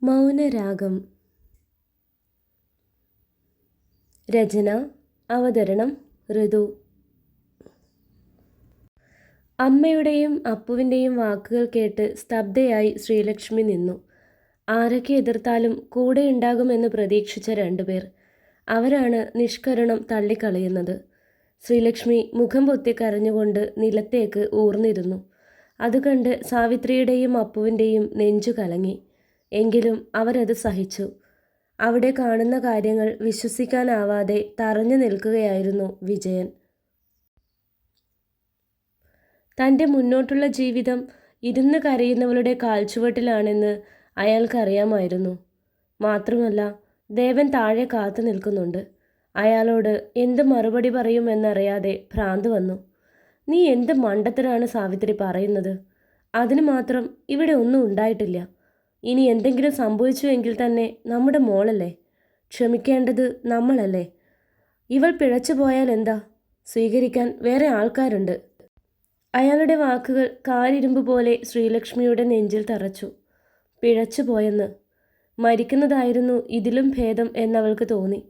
മൗനരാഗം. രചന, അവതരണം ഋതു. അമ്മയുടെയും അപ്പുവിൻ്റെയും വാക്കുകൾ കേട്ട് സ്തബ്ധയായി ശ്രീലക്ഷ്മി നിന്നു. ആരൊക്കെ എതിർത്താലും കൂടെയുണ്ടാകുമെന്ന് പ്രതീക്ഷിച്ച രണ്ടുപേർ. അവരാണ് നിഷ്കരുണം തള്ളിക്കളയുന്നത്. ശ്രീലക്ഷ്മി മുഖം പൊത്തി കരഞ്ഞുകൊണ്ട് നിലത്തേക്ക് ഊർന്നിരുന്നു. അതുകണ്ട് സാവിത്രിയുടെയും അപ്പുവിൻ്റെയും നെഞ്ചു കലങ്ങി. എങ്കിലും അവരത് സഹിച്ചു. അവിടെ കാണുന്ന കാര്യങ്ങൾ വിശ്വസിക്കാനാവാതെ തറഞ്ഞു നിൽക്കുകയായിരുന്നു വിജയൻ. തൻ്റെ മുന്നോട്ടുള്ള ജീവിതം ഇരുന്ന് കരയുന്നവളുടെ കാൽച്ചുവട്ടിലാണെന്ന് അയാൾക്കറിയാമായിരുന്നു. മാത്രമല്ല, ദേവൻ താഴെ കാത്തു നിൽക്കുന്നുണ്ട്. അയാളോട് എന്ത് മറുപടി പറയുമെന്നറിയാതെ ഭ്രാന്ത് വന്നു. നീ എന്ത് മണ്ടത്തരാണ് സാവിത്രി പറയുന്നത്? അതിന് മാത്രം ഇവിടെ ഒന്നും ഉണ്ടായിട്ടില്ല. ഇനി എന്തെങ്കിലും സംഭവിച്ചുവെങ്കിൽ തന്നെ നമ്മുടെ മോളല്ലേ, ക്ഷമിക്കേണ്ടത് നമ്മളല്ലേ. ഇവൾ പിഴച്ചു പോയാൽ എന്താ, സ്വീകരിക്കാൻ വേറെ ആൾക്കാരുണ്ട്. അയാളുടെ വാക്കുകൾ കാരിരുമ്പ് പോലെ ശ്രീലക്ഷ്മിയുടെ നെഞ്ചിൽ തറച്ചു. പിഴച്ചു പോയെന്ന്, മരിക്കുന്നതായിരുന്നു ഇതിലും ഭേദം എന്നവൾക്ക് തോന്നി.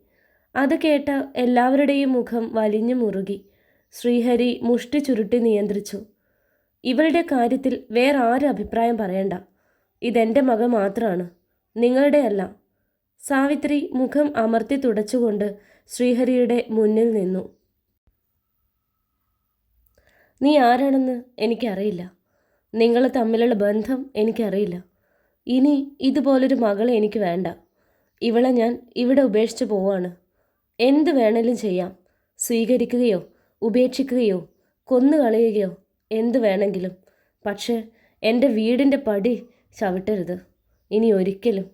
അത് കേട്ട എല്ലാവരുടെയും മുഖം വലിഞ്ഞു മുറുകി. ശ്രീഹരി മുഷ്ടി ചുരുട്ടി നിയന്ത്രിച്ചു. ഇവളുടെ കാര്യത്തിൽ വേറെ ആരും അഭിപ്രായം പറയണ്ട. ഇതെൻ്റെ മകൾ മാത്രമാണ്, നിങ്ങളുടെ അല്ല. സാവിത്രി മുഖം അമർത്തി തുടച്ചുകൊണ്ട് ശ്രീഹരിയുടെ മുന്നിൽ നിന്നു. നീ ആരാണെന്ന് എനിക്കറിയില്ല. നിങ്ങൾ തമ്മിലുള്ള ബന്ധം എനിക്കറിയില്ല. ഇനി ഇതുപോലൊരു മകളെ എനിക്ക് വേണ്ട. ഇവളെ ഞാൻ ഇവിടെ ഉപേക്ഷിച്ച് പോവാണ്. എന്ത് വേണേലും ചെയ്യാം. സ്വീകരിക്കുകയോ ഉപേക്ഷിക്കുകയോ കൊന്നുകളയുകയോ എന്ത് വേണമെങ്കിലും. പക്ഷേ എൻ്റെ വീടിൻ്റെ പടി ചവിട്ടരുത് ഇനി ഒരിക്കലും.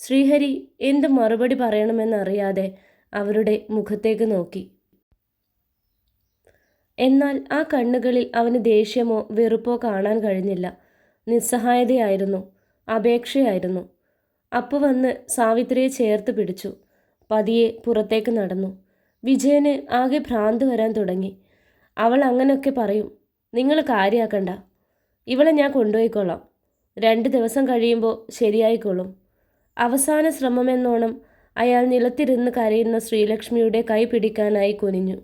ശ്രീഹരി എന്ത് മറുപടി പറയണമെന്നറിയാതെ അവരുടെ മുഖത്തേക്ക് നോക്കി. എന്നാൽ ആ കണ്ണുകളിൽ അവന് ദേഷ്യമോ വെറുപ്പോ കാണാൻ കഴിഞ്ഞില്ല. നിസ്സഹായതയായിരുന്നു, അപേക്ഷയായിരുന്നു. അപ്പു വന്ന് സാവിത്രിയെ ചേർത്ത് പിടിച്ചു. പതിയെ പുറത്തേക്ക് നടന്നു. വിജയന് ആകെ ഭ്രാന്ത് വരാൻ തുടങ്ങി. അവൾ അങ്ങനെയൊക്കെ പറയും, നിങ്ങൾ കാര്യാക്കണ്ട. ഇവളെ ഞാൻ കൊണ്ടുപോയിക്കൊള്ളാം. 2 ദിവസം കഴിയുമ്പോൾ ശരിയായിക്കോളും. അവസാന ശ്രമമെന്നോണം അയാൾ നിലത്തിരുന്ന് കരയുന്ന ശ്രീലക്ഷ്മിയുടെ കൈ പിടിക്കാനായി കുനിഞ്ഞു.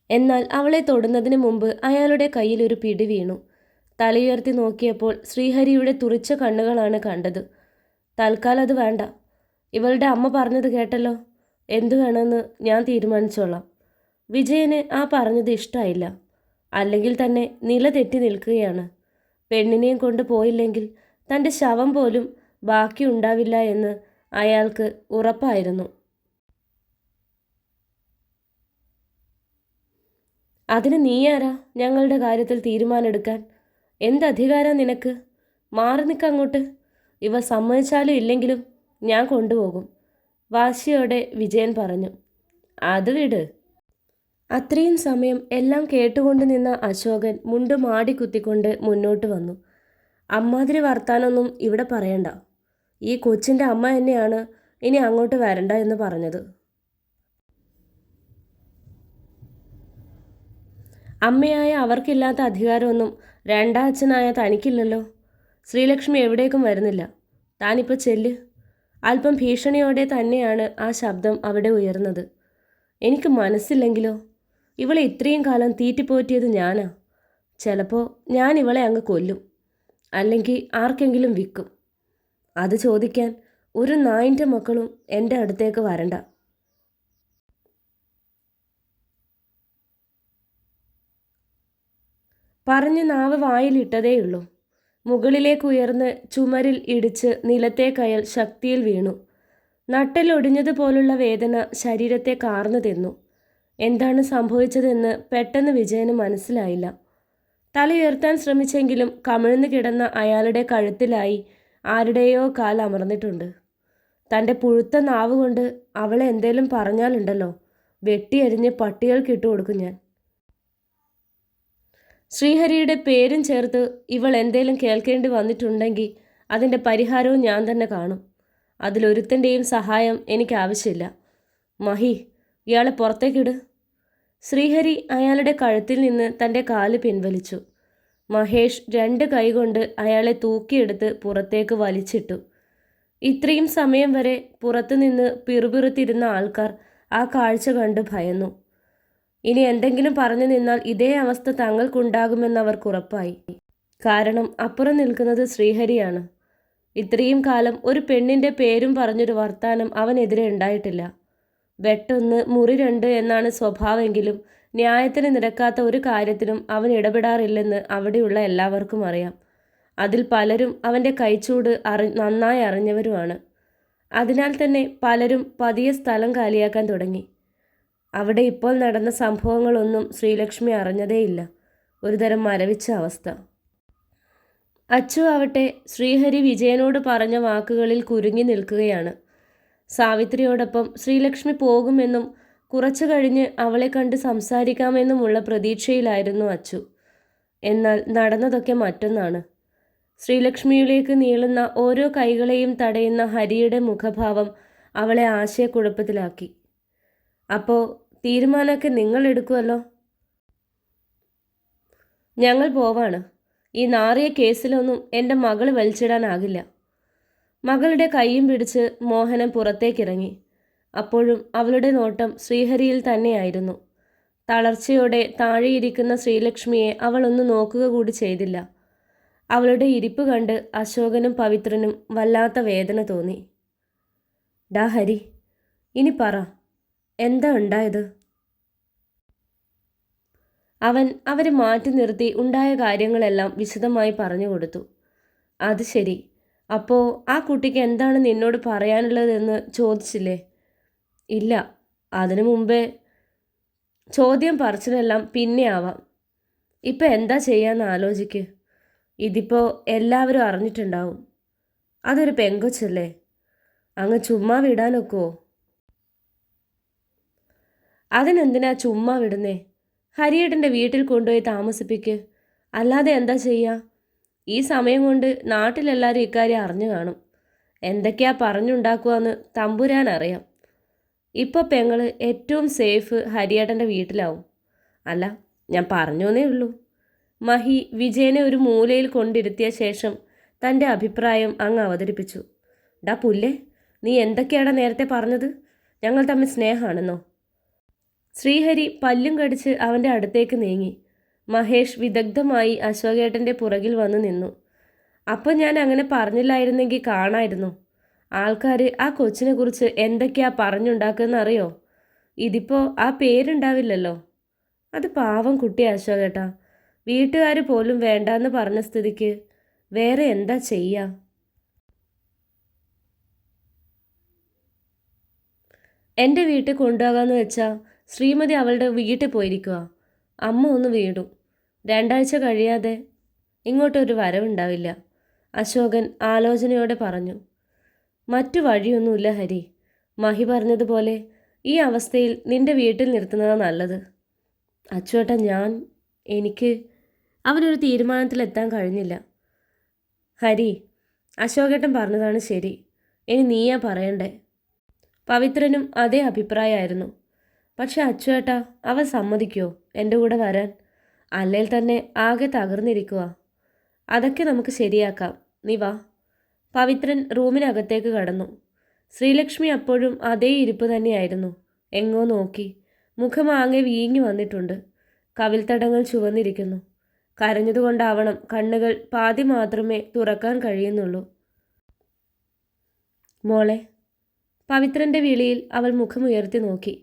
എന്നാൽ അവളെ തൊടുന്നതിന് മുമ്പ് അയാളുടെ കയ്യിൽ ഒരു പിടി വീണു. തലയുയർത്തി നോക്കിയപ്പോൾ ശ്രീഹരിയുടെ തുറിച്ച കണ്ണുകളാണ് കണ്ടത്. തൽക്കാലം അത് വേണ്ട. ഇവളുടെ അമ്മ പറഞ്ഞത് കേട്ടല്ലോ. എന്തു വേണമെന്ന് ഞാൻ തീരുമാനിച്ചോളാം. വിജയന് ആ പറഞ്ഞത് ഇഷ്ടമായില്ല. അല്ലെങ്കിൽ തന്നെ നില തെറ്റി നിൽക്കുകയാണ്. പെണ്ണിനെയും കൊണ്ട് പോയില്ലെങ്കിൽ തൻ്റെ ശവം പോലും ബാക്കിയുണ്ടാവില്ല എന്ന് അയാൾക്ക് ഉറപ്പായിരുന്നു. അതിന് നീയാരാ ഞങ്ങളുടെ കാര്യത്തിൽ തീരുമാനമെടുക്കാൻ? എന്തധികാരം നിനക്ക്? മാറി നിൽക്കങ്ങോട്ട്. ഇവ സമ്മതിച്ചാലും ഇല്ലെങ്കിലും ഞാൻ കൊണ്ടുപോകും, വാശിയോടെ വിജയൻ പറഞ്ഞു. അത് വിട്. അത്രയും സമയം എല്ലാം കേട്ടുകൊണ്ട് നിന്ന അശോകൻ മുണ്ട് മാടി കുത്തിക്കൊണ്ട് മുന്നോട്ട് വന്നു. അമ്മാതിരി വർത്താനൊന്നും ഇവിടെ പറയണ്ട. ഈ കൊച്ചിൻ്റെ അമ്മ തന്നെയാണ് ഇനി അങ്ങോട്ട് വരണ്ട എന്ന് പറഞ്ഞത്. അമ്മയായ അവർക്കില്ലാത്ത അധികാരമൊന്നും രണ്ടാം അച്ഛനായ തനിക്കില്ലല്ലോ. ശ്രീലക്ഷ്മി എവിടേക്കും വരുന്നില്ല. താനിപ്പോൾ ചെല്ല്. അല്പം ഭീഷണിയോടെ തന്നെയാണ് ആ ശബ്ദം അവിടെ ഉയർന്നത്. എനിക്ക് മനസ്സില്ലെങ്കിലോ? ഇവളെ ഇത്രയും കാലം തീറ്റിപ്പോറ്റിയത് ഞാനാ. ചിലപ്പോൾ ഞാൻ ഇവളെ അങ്ങ് കൊല്ലും, അല്ലെങ്കിൽ ആർക്കെങ്കിലും വിൽക്കും. അത് ചോദിക്കാൻ ഒരു നായിൻ്റെ മക്കളും എൻ്റെ അടുത്തേക്ക് വരണ്ട. പറഞ്ഞ് നാവ് വായിലിട്ടതേയുള്ളൂ. മുകളിലേക്ക് ഉയർന്ന് ചുമരിൽ ഇടിച്ച് നിലത്തേക്കയൽ ശക്തിയിൽ വീണു. നട്ടെല്ലൊടിഞ്ഞതുപോലുള്ള വേദന ശരീരത്തെ കാർന്നു തിന്നു. എന്താണ് സംഭവിച്ചതെന്ന് പെട്ടെന്ന് വിജയന് മനസ്സിലായില്ല. തലയുയർത്താൻ ശ്രമിച്ചെങ്കിലും കമിഴ്ന്നു കിടന്ന അയാളുടെ കഴുത്തിലായി ആരുടെയോ കാൽ അമർന്നിട്ടുണ്ട്. തൻ്റെ പുഴുത്ത നാവ് കൊണ്ട് അവളെ എന്തേലും പറഞ്ഞാലുണ്ടല്ലോ, വെട്ടിയരിഞ്ഞ് പട്ടികൾക്ക് ഇട്ടു കൊടുക്കും ഞാൻ. ശ്രീഹരിയുടെ പേരും ചേർത്ത് ഇവൾ എന്തേലും കേൾക്കേണ്ടി വന്നിട്ടുണ്ടെങ്കിൽ അതിൻ്റെ പരിഹാരവും ഞാൻ തന്നെ കാണും. അതിലൊരുത്തൻ്റെയും സഹായം എനിക്ക് ആവശ്യമില്ല. മഹി, ഇയാളെ പുറത്തേക്കിട്. ശ്രീഹരി അയാളുടെ കഴുത്തിൽ നിന്ന് തൻ്റെ കാല് പിൻവലിച്ചു. മഹേഷ് 2 കൈകൊണ്ട് അയാളെ തൂക്കിയെടുത്ത് പുറത്തേക്ക് വലിച്ചിട്ടു. ഇത്രയും സമയം വരെ പുറത്തുനിന്ന് പിറുപിറുത്തിരുന്ന ആൾക്കാർ ആ കാഴ്ച കണ്ട് ഭയന്നു. ഇനി എന്തെങ്കിലും പറഞ്ഞു നിന്നാൽ ഇതേ അവസ്ഥ തങ്ങൾക്കുണ്ടാകുമെന്നവർക്ക് ഉറപ്പായി. കാരണം അപ്പുറം നിൽക്കുന്നത് ശ്രീഹരിയാണ്. ഇത്രയും കാലം ഒരു പെണ്ണിൻ്റെ പേരും പറഞ്ഞൊരു വർത്താനം അവനെതിരെ ഉണ്ടായിട്ടില്ല. വെട്ടൊന്ന് മുറി 2 എന്നാണ് സ്വഭാവമെങ്കിലും ന്യായത്തിന് നിരക്കാത്ത ഒരു കാര്യത്തിനും അവൻ ഇടപെടാറില്ലെന്ന് അവിടെയുള്ള എല്ലാവർക്കും അറിയാം. അതിൽ പലരും അവൻ്റെ കൈച്ചൂട് നന്നായി അറിഞ്ഞവരുമാണ്. അതിനാൽ തന്നെ പലരും പതിയെ സ്ഥലം കാലിയാക്കാൻ തുടങ്ങി. അവിടെ ഇപ്പോൾ നടന്ന സംഭവങ്ങളൊന്നും ശ്രീലക്ഷ്മി അറിഞ്ഞതേയില്ല. ഒരുതരം മരവിച്ച അവസ്ഥ. അച്ചു ആവട്ടെ ശ്രീഹരി വിജയനോട് പറഞ്ഞ വാക്കുകളിൽ കുരുങ്ങി നിൽക്കുകയാണ്. സാവിത്രിയോടൊപ്പം ശ്രീലക്ഷ്മി പോകുമെന്നും കുറച്ചു കഴിഞ്ഞ് അവളെ കണ്ട് സംസാരിക്കാമെന്നുമുള്ള പ്രതീക്ഷയിലായിരുന്നു അച്ചു. എന്നാൽ നടന്നതൊക്കെ മറ്റൊന്നാണ്. ശ്രീലക്ഷ്മിയിലേക്ക് നീളുന്ന ഓരോ കൈകളെയും തടയുന്ന ഹരിയുടെ മുഖഭാവം അവളെ ആശയക്കുഴപ്പത്തിലാക്കി. അപ്പോൾ തീരുമാനമൊക്കെ നിങ്ങൾ എടുക്കുമല്ലോ. ഞങ്ങൾ പോവാണ്. ഈ നാറിയ കേസിലൊന്നും എൻ്റെ മകൾ വലിച്ചിടാനാകില്ല. മകളുടെ കൈയും പിടിച്ച് മോഹനൻ പുറത്തേക്കിറങ്ങി. അപ്പോഴും അവളുടെ നോട്ടം ശ്രീഹരിയിൽ തന്നെയായിരുന്നു. തളർച്ചയോടെ താഴെയിരിക്കുന്ന ശ്രീലക്ഷ്മിയെ അവൾ ഒന്ന് നോക്കുക കൂടി ചെയ്തില്ല. അവളുടെ ഇരിപ്പ് കണ്ട് അശോകനും പവിത്രനും വല്ലാത്ത വേദന തോന്നി. ഡാ ഹരി, ഇനി പറ, എന്താ ഉണ്ടായത്? അവൻ അവരെ മാറ്റി നിർത്തി ഉണ്ടായ കാര്യങ്ങളെല്ലാം വിശദമായി പറഞ്ഞു കൊടുത്തു. അത് ശരി, അപ്പോൾ ആ കുട്ടിക്ക് എന്താണ് നിന്നോട് പറയാനുള്ളതെന്ന് ചോദിച്ചില്ലേ? ഇല്ല, അതിനു മുമ്പേ ചോദ്യം പറച്ചിലെല്ലാം പിന്നെ ആവാം. ഇപ്പം എന്താ ചെയ്യാന്ന് ആലോചിക്ക്. ഇതിപ്പോൾ എല്ലാവരും അറിഞ്ഞിട്ടുണ്ടാവും. അതൊരു പെങ്കൊച്ചല്ലേ, അങ്ങ് ചുമ്മാ വിടാനൊക്കുമോ? അതിനെന്തിനാ ചുമ്മാ വിടുന്നേ? ഹരിയേട്ടൻ്റെ വീട്ടിൽ കൊണ്ടുപോയി താമസിപ്പിക്ക്. അല്ലാതെ എന്താ ചെയ്യുക? ഈ സമയം കൊണ്ട് നാട്ടിലെല്ലാവരും ഇക്കാര്യം അറിഞ്ഞു കാണും. എന്തൊക്കെയാ പറഞ്ഞുണ്ടാക്കുവാന്ന് തമ്പുരാനറിയാം. ഇപ്പോൾ പെങ്ങള് ഏറ്റവും സേഫ് ഹരിയേട്ടൻ്റെ വീട്ടിലാവും. അല്ല, ഞാൻ പറഞ്ഞോന്നേ ഉള്ളൂ. മഹി വിജയനെ ഒരു മൂലയിൽ കൊണ്ടിരുത്തിയ ശേഷം തൻ്റെ അഭിപ്രായം അങ്ങ് അവതരിപ്പിച്ചു. ഡാ പുല്ലേ, നീ എന്തൊക്കെയാടാ നേരത്തെ പറഞ്ഞത്? ഞങ്ങൾ തമ്മിൽ സ്നേഹമാണെന്നോ? ശ്രീഹരി പല്ലും കടിച്ച് അവൻ്റെ അടുത്തേക്ക് നീങ്ങി. മഹേഷ് വിദഗ്ധമായി അശോകേട്ടൻ്റെ പുറകിൽ വന്നു നിന്നു. അപ്പോൾ ഞാൻ അങ്ങനെ പറഞ്ഞില്ലായിരുന്നെങ്കിൽ കാണായിരുന്നു. ആൾക്കാർ ആ കൊച്ചിനെ കുറിച്ച് എന്തൊക്കെയാ പറഞ്ഞുണ്ടാക്കുന്നറിയോ? ഇതിപ്പോൾ ആ പേരുണ്ടാവില്ലല്ലോ. അത് പാവം കുട്ടി അശോകേട്ടാ. വീട്ടുകാർ പോലും വേണ്ടാന്ന് പറഞ്ഞ സ്ഥിതിക്ക് വേറെ എന്താ ചെയ്യുക? എൻ്റെ വീട്ടിൽ കൊണ്ടുപോകാമെന്ന് വെച്ചാൽ ശ്രീമതി അവളുടെ വീട്ടിൽ പോയിരിക്കുക. അമ്മ ഒന്ന് വീടും. 2 ആഴ്ച കഴിയാതെ ഇങ്ങോട്ടൊരു വരവുണ്ടാവില്ല, അശോകൻ ആലോചനയോടെ പറഞ്ഞു. മറ്റു വഴിയൊന്നുമില്ല ഹരി. മഹി പറഞ്ഞതുപോലെ ഈ അവസ്ഥയിൽ നിന്റെ വീട്ടിൽ നിർത്തുന്നതാണ് നല്ലത്. അച്ചുവേട്ട, എനിക്ക് അവനൊരു തീരുമാനത്തിലെത്താൻ കഴിഞ്ഞില്ല. ഹരി, അശോകേട്ടൻ പറഞ്ഞതാണ് ശരി. ഇനി നീയാ പറയണ്ടേ. പവിത്രനും അതേ അഭിപ്രായമായിരുന്നു. പക്ഷെ അച്ചുവേട്ടാ, അവൻ സമ്മതിക്കുമോ എൻ്റെ കൂടെ വരാൻ? അല്ലെങ്കിൽ തന്നെ ആകെ തകർന്നിരിക്കുക. അതൊക്കെ നമുക്ക് ശരിയാക്കാം, നീ വാ. പവിത്രൻ റൂമിനകത്തേക്ക് കടന്നു. ശ്രീലക്ഷ്മി അപ്പോഴും അതേ ഇരിപ്പ് തന്നെയായിരുന്നു. എങ്ങോ നോക്കി. മുഖമാകെ വീങ്ങി വന്നിട്ടുണ്ട്. കവിൾത്തടങ്ങൾ ചുവന്നിരിക്കുന്നു. കരഞ്ഞതുകൊണ്ടാവണം കണ്ണുകൾ പാതി മാത്രമേ തുറക്കാൻ കഴിയുന്നുള്ളൂ. മോളെ. പവിത്രൻ്റെ വിളിയിൽ അവൾ മുഖമുയർത്തി നോക്കി.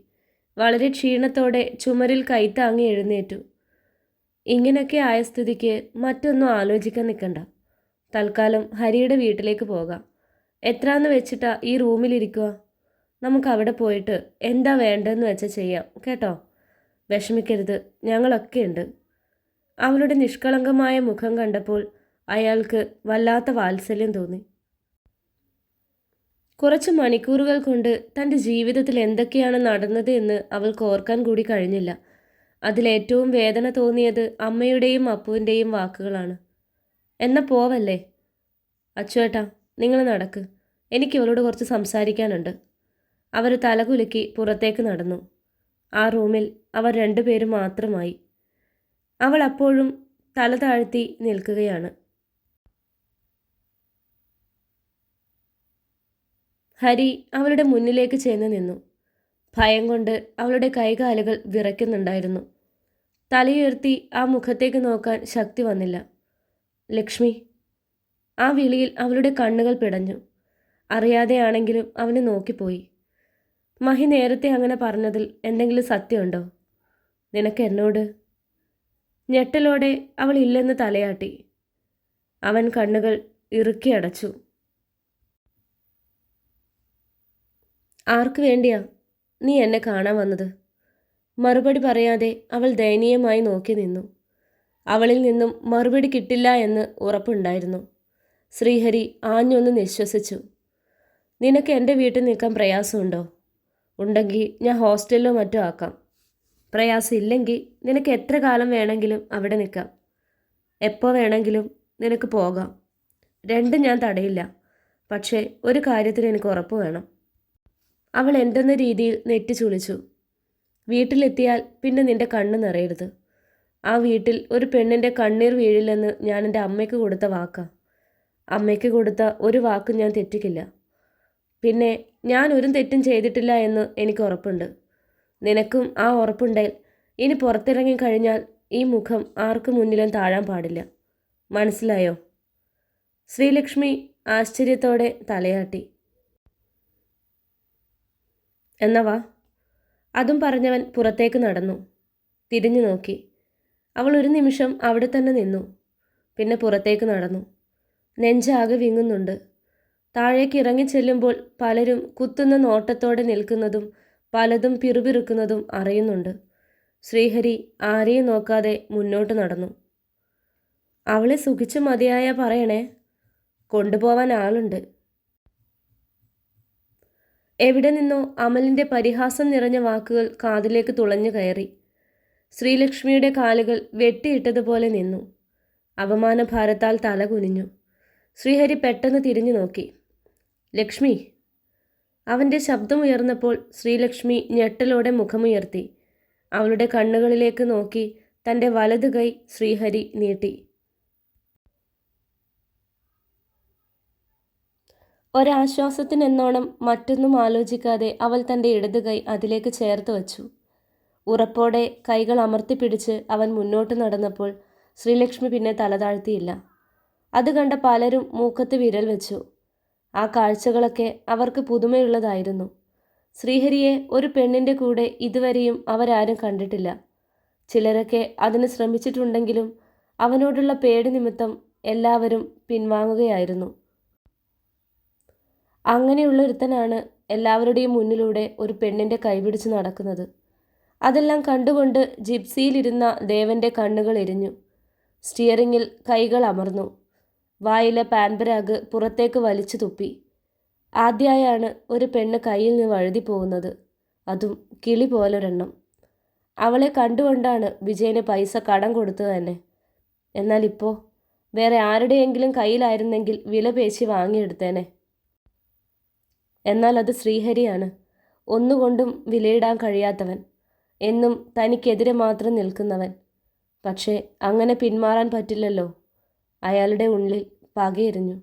വളരെ ക്ഷീണത്തോടെ ചുമരിൽ കൈത്താങ്ങി എഴുന്നേറ്റു. ഇങ്ങനെയൊക്കെ ആയ സ്ഥിതിക്ക് മറ്റൊന്നും ആലോചിക്കാൻ നിൽക്കണ്ട. തൽക്കാലം ഹരിയുടെ വീട്ടിലേക്ക് പോകാം. എത്രാന്ന് വെച്ചിട്ടാ ഈ റൂമിലിരിക്കുക? നമുക്ക് അവിടെ പോയിട്ട് എന്താ വേണ്ടതെന്ന് വെച്ചാൽ ചെയ്യാം കേട്ടോ. വിഷമിക്കരുത്, ഞങ്ങളൊക്കെ ഉണ്ട്. അവളുടെ നിഷ്കളങ്കമായ മുഖം കണ്ടപ്പോൾ അയാൾക്ക് വല്ലാത്ത വാത്സല്യം തോന്നി. കുറച്ച് മണിക്കൂറുകൾ കൊണ്ട് തൻ്റെ ജീവിതത്തിൽ എന്തൊക്കെയാണ് നടന്നത് എന്ന് അവൾക്ക് ഓർക്കാൻ കൂടി കഴിഞ്ഞില്ല. അതിലേറ്റവും വേദന തോന്നിയത് അമ്മയുടെയും അപ്പുവിൻ്റെയും വാക്കുകളാണ്. എന്നാ പോവല്ലേ? അച്ചുവേട്ടാ, നിങ്ങൾ നടക്ക്. എനിക്ക് ഇവളോട് കുറച്ച് സംസാരിക്കാനുണ്ട്. അവർ തലകുലുക്കി പുറത്തേക്ക് നടന്നു. ആ റൂമിൽ അവർ 2 പേരും മാത്രമായി. അവൾ അപ്പോഴും തല താഴ്ത്തി നിൽക്കുകയാണ്. ഹരി അവളുടെ മുന്നിലേക്ക് ചെന്ന് നിന്നു. ഭയം കൊണ്ട് അവളുടെ കൈകാലുകൾ വിറയ്ക്കുന്നുണ്ടായിരുന്നു. തലയുയർത്തി ആ മുഖത്തേക്ക് നോക്കാൻ ശക്തി വന്നില്ല. ലക്ഷ്മി. ആ വിളിയിൽ അവളുടെ കണ്ണുകൾ പിടഞ്ഞു. അറിയാതെയാണെങ്കിലും അവനെ നോക്കിപ്പോയി. മഹി നേരത്തെ അങ്ങനെ പറഞ്ഞതിൽ എന്തെങ്കിലും സത്യമുണ്ടോ? നിനക്ക് എന്നോട്? ഞെട്ടലോടെ അവൾ ഇല്ലെന്ന് തലയാട്ടി. അവൻ കണ്ണുകൾ ഇറുക്കി അടച്ചു. ആർക്കു വേണ്ടിയാ നീ എന്നെ കാണാൻ വന്നത്? മറുപടി പറയാതെ അവൾ ദയനീയമായി നോക്കി നിന്നു. അവളിൽ നിന്നും മറുപടി കിട്ടില്ല എന്ന് ഉറപ്പുണ്ടായിരുന്നു. ശ്രീഹരി ആഞ്ഞൊന്ന് നിശ്വസിച്ചു. നിനക്ക് എൻ്റെ വീട്ടിൽ നിൽക്കാൻ പ്രയാസമുണ്ടോ? ഉണ്ടെങ്കിൽ ഞാൻ ഹോസ്റ്റലിലോ മറ്റോ ആക്കാം. പ്രയാസമില്ലെങ്കിൽ നിനക്ക് എത്ര കാലം വേണമെങ്കിലും അവിടെ നിൽക്കാം. എപ്പോൾ വേണമെങ്കിലും നിനക്ക് പോകാം. രണ്ടും ഞാൻ തടയില്ല. പക്ഷേ ഒരു കാര്യത്തിന് എനിക്ക് ഉറപ്പ് വേണം. അവൾ എന്തെന്ന രീതിയിൽ നെറ്റി ചുളിച്ചു. വീട്ടിലെത്തിയാൽ പിന്നെ നിന്റെ കണ്ണ് നിറയരുത്. ആ വീട്ടിൽ ഒരു പെണ്ണിൻ്റെ കണ്ണീർ വീഴില്ലെന്ന് ഞാൻ എൻ്റെ അമ്മയ്ക്ക് കൊടുത്ത വാക്കാ. അമ്മയ്ക്ക് കൊടുത്ത ഒരു വാക്കും ഞാൻ തെറ്റിക്കില്ല. പിന്നെ ഞാൻ ഒരു തെറ്റും ചെയ്തിട്ടില്ല എന്ന് എനിക്ക് ഉറപ്പുണ്ട്. നിനക്കും ആ ഉറപ്പുണ്ടെങ്കിൽ ഇനി പുറത്തിറങ്ങി കഴിഞ്ഞാൽ ഈ മുഖം ആർക്കു മുന്നിലും താഴാൻ പാടില്ല. മനസ്സിലായോ? ശ്രീലക്ഷ്മി ആശ്ചര്യത്തോടെ തലയാട്ടി. എന്നാ വാ. അതും പറഞ്ഞവൻ പുറത്തേക്ക് നടന്നു. തിരിഞ്ഞു നോക്കി. അവൾ ഒരു നിമിഷം അവിടെ തന്നെ നിന്നു. പിന്നെ പുറത്തേക്ക് നടന്നു. നെഞ്ചാകെ വിങ്ങുന്നുണ്ട്. താഴേക്ക് ഇറങ്ങിച്ചെല്ലുമ്പോൾ പലരും കുത്തുന്ന നോട്ടത്തോടെ നിൽക്കുന്നതും പലതും പിറുപിറുക്കുന്നതും അറിയുന്നുണ്ട്. ശ്രീഹരി ആരെയും നോക്കാതെ മുന്നോട്ട് നടന്നു. അവളെ സുഖിച്ചു മതിയായ പറയണേ. കൊണ്ടുപോവാൻ ആളുണ്ട്. എവിടെ നിന്നോ അമലിൻ്റെ പരിഹാസം നിറഞ്ഞ വാക്കുകൾ കാതിലേക്ക് തുളഞ്ഞു കയറി. ശ്രീലക്ഷ്മിയുടെ കാലുകൾ വെട്ടിയിട്ടതുപോലെ നിന്നു. അപമാനഭാരത്താൽ തല കുനിഞ്ഞു. ശ്രീഹരി പെട്ടെന്ന് തിരിഞ്ഞു നോക്കി. ലക്ഷ്മി. അവൻ്റെ ശബ്ദമുയർന്നപ്പോൾ ശ്രീലക്ഷ്മി ഞെട്ടലോടെ മുഖമുയർത്തി. അവളുടെ കണ്ണുകളിലേക്ക് നോക്കി തൻ്റെ വലതു കൈ ശ്രീഹരി നീട്ടി. ഒരാശ്വാസത്തിനെന്നോണം മറ്റൊന്നും ആലോചിക്കാതെ അവൾ തൻ്റെ ഇടതു കൈ അതിലേക്ക് ചേർത്ത് വച്ചു. ഉറപ്പോടെ കൈകൾ അമർത്തിപ്പിടിച്ച് അവൻ മുന്നോട്ട് നടന്നപ്പോൾ ശ്രീലക്ഷ്മി പിന്നെ തലതാഴ്ത്തിയില്ല. അത് കണ്ട പലരും മൂക്കത്ത് വിരൽ വെച്ചു. ആ കാഴ്ചകളൊക്കെ അവർക്ക് പുതുമയുള്ളതായിരുന്നു. ശ്രീഹരിയെ ഒരു പെണ്ണിൻ്റെ കൂടെ ഇതുവരെയും അവരാരും കണ്ടിട്ടില്ല. ചിലരൊക്കെ അതിന് ശ്രമിച്ചിട്ടുണ്ടെങ്കിലും അവനോടുള്ള പേടി നിമിത്തം എല്ലാവരും പിൻവാങ്ങുകയായിരുന്നു. അങ്ങനെയുള്ളൊരുത്തനാണ് എല്ലാവരുടെയും മുന്നിലൂടെ ഒരു പെണ്ണിൻ്റെ കൈപിടിച്ച് നടക്കുന്നത്. അതെല്ലാം കണ്ടുകൊണ്ട് ജിപ്സിയിലിരുന്ന ദേവൻ്റെ കണ്ണുകൾ എരിഞ്ഞു. സ്റ്റിയറിങ്ങിൽ കൈകൾ അമർന്നു. വായിലെ പാൻപരാഗ് പുറത്തേക്ക് വലിച്ചു തുപ്പി. ആദ്യമായാണ് ഒരു പെണ്ണ് കയ്യിൽ നിന്ന് വഴുതി പോകുന്നത്, അതും കിളി പോലൊരെണ്ണം. അവളെ കണ്ടുകൊണ്ടാണ് വിജയന് പൈസ കടം കൊടുത്തത് തന്നെ. എന്നാൽ ഇപ്പോൾ വേറെ ആരുടെയെങ്കിലും കയ്യിലായിരുന്നെങ്കിൽ വില പേശി വാങ്ങിയെടുത്തേനെ. എന്നാൽ അത് ശ്രീഹരിയാണ്. ഒന്നുകൊണ്ടും വിലയിടാൻ കഴിയാത്തവൻ, എന്നും തനിക്കെതിരെ മാത്രം നിൽക്കുന്നവൻ. പക്ഷേ അങ്ങനെ പിന്മാറാൻ പറ്റില്ലല്ലോ. അയാളുടെ ഉള്ളിൽ പകയെറിഞ്ഞു.